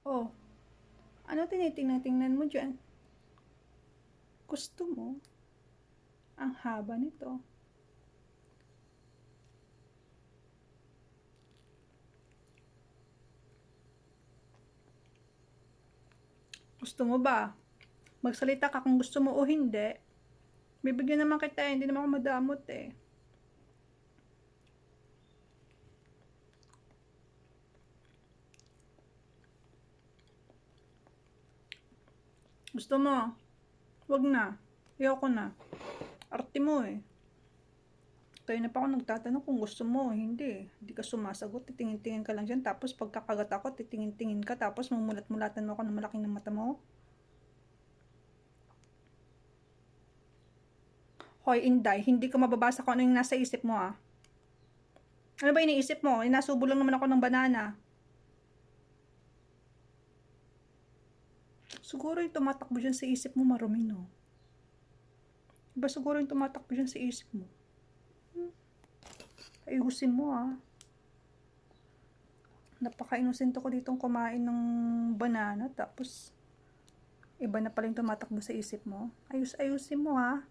Oh, ano tinitingnan-tingnan mo dyan? Gusto mo? Ang haba nito. Gusto mo ba? Magsalita ka kung gusto mo o hindi. Bibigyan naman kita, hindi naman ako madamot eh. Gusto mo? Wag na. Ayoko na. Arte mo eh. Kaya na pa ako nagtatanong kung gusto mo. Hindi. Hindi ka sumasagot. Titingin-tingin ka lang dyan. Tapos pagkakagat ako, titingin-tingin ka. Tapos mumulat-mulatan mo ako ng malaking ng mata mo. Hoy, Inday, hindi ko mababasa kung ano yung nasa isip mo ah. Ano ba iniisip mo? Inasubo lang naman ako ng banana. Siguro yung tumatakbo dyan sa isip mo marumi, no? Iba siguro yung tumatakbo dyan sa isip mo. Ayusin mo ah. Napaka-inosente ko ditong kumain ng banana. Tapos, iba na pala yung tumatakbo sa isip mo. Ayusin mo ah.